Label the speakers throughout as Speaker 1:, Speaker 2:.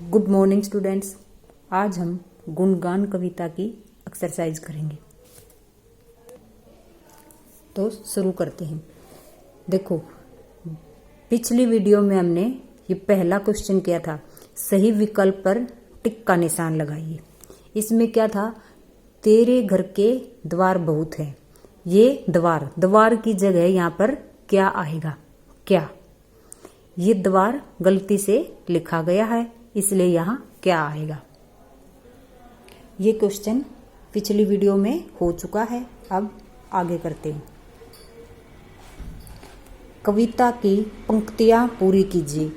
Speaker 1: Good morning students. आज हम गुणगान कविता की एक्सरसाइज करेंगे। तो शुरू करते हैं। देखो, पिछली वीडियो में हमने ये पहला क्वेश्चन किया था, सही विकल्प पर टिक का निशान लगाइए। इसमें क्या था, तेरे घर के द्वार बहुत हैं। ये द्वार की जगह यहाँ पर क्या आएगा? क्या? ये द्वार गलती से लिखा गया है, इसलिए यहाँ क्या आएगा? ये क्वेश्चन पिछली वीडियो में हो चुका है। अब आगे करते हैं। कविता की पंक्तियां पूरी कीजिए।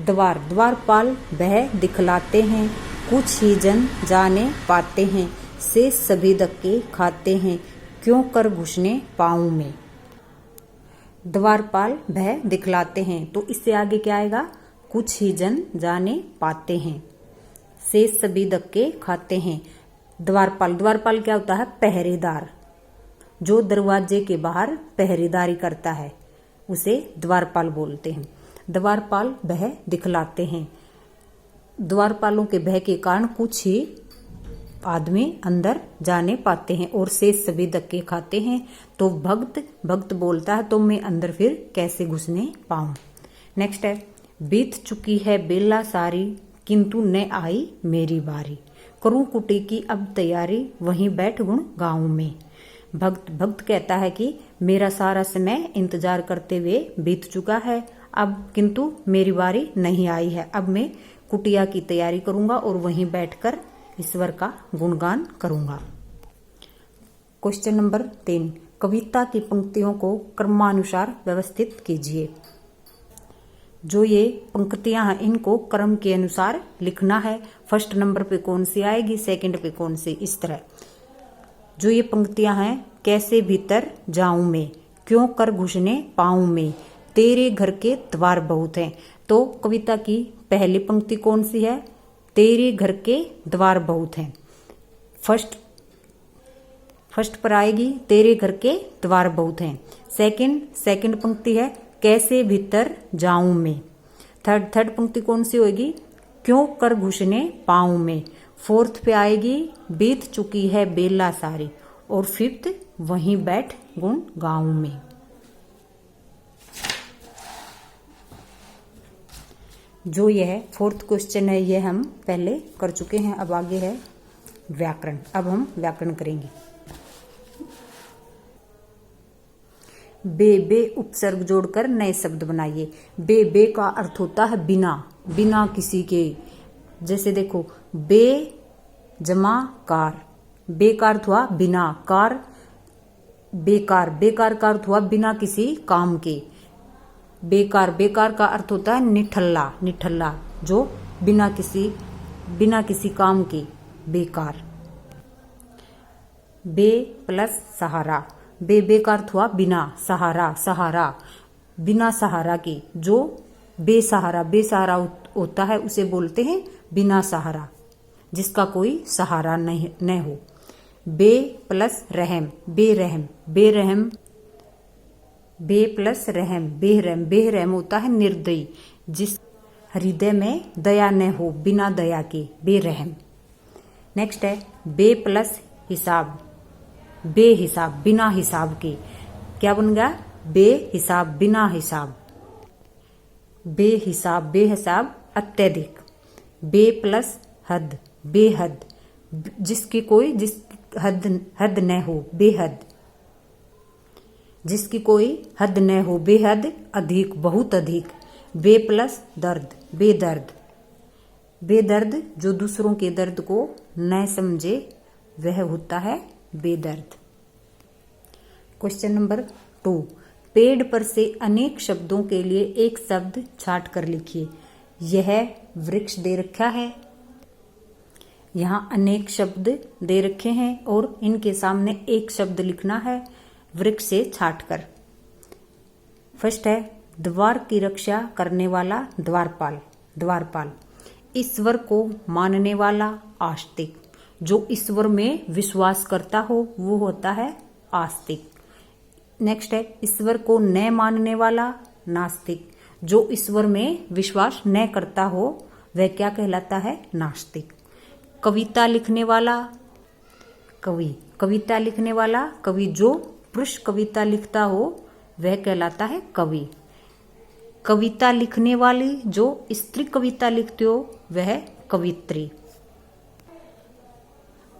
Speaker 1: द्वारपाल वह दिखलाते हैं, कुछ ही जन जाने पाते हैं, से सभी धक्के खाते हैं, क्यों कर घुसने पाँव में। द्वारपाल वह दिखलाते हैं, तो इससे आगे क्या आएगा? कुछ ही जन जाने पाते हैं, से सभी धक्के खाते हैं। द्वारपाल क्या होता है? पहरेदार। जो दरवाजे के बाहर पहरेदारी करता है उसे द्वारपाल बोलते हैं। द्वारपाल वह दिखलाते हैं। द्वारपालों के भय के कारण कुछ ही आदमी अंदर जाने पाते हैं और शेष सभी धक्के खाते हैं। तो भक्त बोलता है, तो मैं अंदर फिर कैसे घुसने पाऊं। नेक्स्ट है, बीत चुकी है बेला सारी, किंतु न आई मेरी बारी, करूं कुटी की अब तैयारी, वहीं बैठ गुण गाँव में। भक्त कहता है कि मेरा सारा समय इंतजार करते हुए बीत चुका है, अब किंतु मेरी बारी नहीं आई है। अब मैं कुटिया की तैयारी करूंगा और वहीं बैठकर ईश्वर का गुणगान करूंगा। क्वेश्चन नंबर 3, कविता की पंक्तियों को क्रमानुसार व्यवस्थित कीजिए। जो ये पंक्तियां हैं इनको क्रम के अनुसार लिखना है। फर्स्ट नंबर पे कौन सी आएगी, सेकंड पे कौन सी, इस तरह। जो ये पंक्तियां हैं, कैसे भीतर जाऊं मैं, क्यों कर घुसने पाऊं मैं, तेरे घर के द्वार बहुत हैं। तो कविता की पहली पंक्ति कौन सी है? तेरे घर के द्वार बहुत हैं। फर्स्ट पर आएगी तेरे घर के द्वार बहुत हैं। सेकंड पंक्ति है कैसे भीतर जाऊं मैं। थर्ड पंक्ति कौन सी होगी? क्यों कर घुसने पाऊं मैं। फोर्थ पे आएगी बीत चुकी है बेला सारी, और फिफ्थ वहीं बैठ गुण गाँव में। जो यह फोर्थ क्वेश्चन है यह हम पहले कर चुके हैं। अब आगे है व्याकरण। अब हम व्याकरण करेंगे। बे उपसर्ग जोड़कर नए शब्द बनाइए। बे का अर्थ होता है बिना किसी के। जैसे देखो, बे जमा कार, बे का अर्थ हुआ बिना, कार बेकार का अर्थ हुआ बिना किसी काम के। बेकार का अर्थ होता है निठल्ला, जो बिना किसी काम के, बेकार। बे प्लस सहारा, बे का अर्थ हुआ बिना, सहारा बिना सहारा के। जो बेसहारा होता है उसे बोलते हैं बिना सहारा, जिसका कोई सहारा न हो। बे प्लस रहम, बेरहम, बे प्लस रहम, बेरहम होता है निर्दयी, जिस हृदय में दया न हो, बिना दया के, बेरहम। नेक्स्ट है बे प्लस हिसाब, बेहिसाब, बिना हिसाब के। क्या बन गया? बेहिसाब, बिना हिसाब। बेहिसाब अत्यधिक। बे प्लस हद, बेहद, जिसकी हद न हो, बेहद, जिसकी कोई हद न हो, बेहद, अधिक, बहुत अधिक। बे प्लस दर्द, बेदर्द, जो दूसरों के दर्द को न समझे वह होता है बेदर्द। क्वेश्चन नंबर 2, पेड़ पर से अनेक शब्दों के लिए एक शब्द छांट कर लिखिए। यह वृक्ष दे रखा है, यहाँ अनेक शब्द दे रखे हैं और इनके सामने एक शब्द लिखना है वृक्ष से छांटकर। फर्स्ट है द्वार की रक्षा करने वाला द्वारपाल। ईश्वर को मानने वाला आस्तिक। जो ईश्वर में विश्वास करता हो वो होता है आस्तिक। नेक्स्ट है ईश्वर को न मानने वाला नास्तिक। जो ईश्वर में विश्वास न करता हो वह क्या कहलाता है? नास्तिक। कविता लिखने वाला कवि, कविता लिखने वाला कवि, जो पुरुष कविता लिखता हो वह कहलाता है कवि। कविता लिखने वाली जो स्त्री कविता लिखती हो वह कवित्री।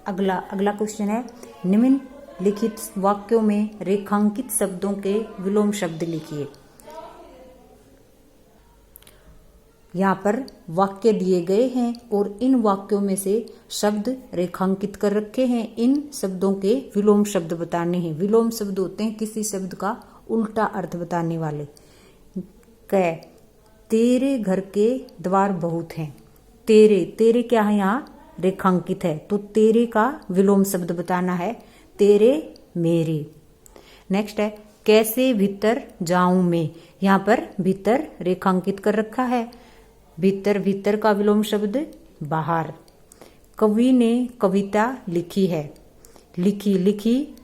Speaker 1: अगला क्वेश्चन है, निम्नलिखित वाक्यों में रेखांकित शब्दों के विलोम शब्द लिखिए। यहाँ पर वाक्य दिए गए हैं और इन वाक्यों में से शब्द रेखांकित कर रखे हैं। इन शब्दों के विलोम शब्द बताने हैं। विलोम शब्द होते हैं किसी शब्द का उल्टा अर्थ बताने वाले। तेरे घर के द्वार बहुत हैं। तेरे क्या है? यहाँ रेखांकित है, तो तेरे का विलोम शब्द बताना है, तेरे मेरे। नेक्स्ट है, कैसे भीतर जाऊं मैं। यहाँ पर भीतर रेखांकित कर रखा है। भीतर का विलोम शब्द बाहर। कवि ने कविता लिखी है। लिखी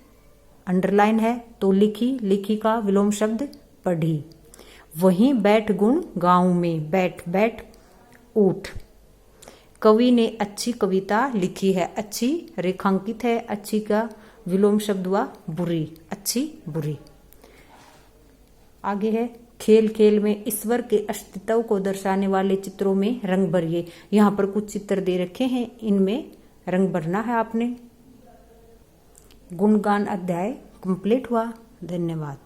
Speaker 1: अंडरलाइन है, तो लिखी का विलोम शब्द पढ़ी। वहीं बैठ गुण गाऊं में। बैठ उठ। कवि ने अच्छी कविता लिखी है। अच्छी रेखांकित है, अच्छी का विलोम शब्द हुआ बुरी। अच्छी बुरी। आगे है, खेल में ईश्वर के अस्तित्व को दर्शाने वाले चित्रों में रंग भरिए। यहाँ पर कुछ चित्र दे रखे हैं, इनमें रंग भरना है आपने। गुणगान अध्याय कंप्लीट हुआ। धन्यवाद।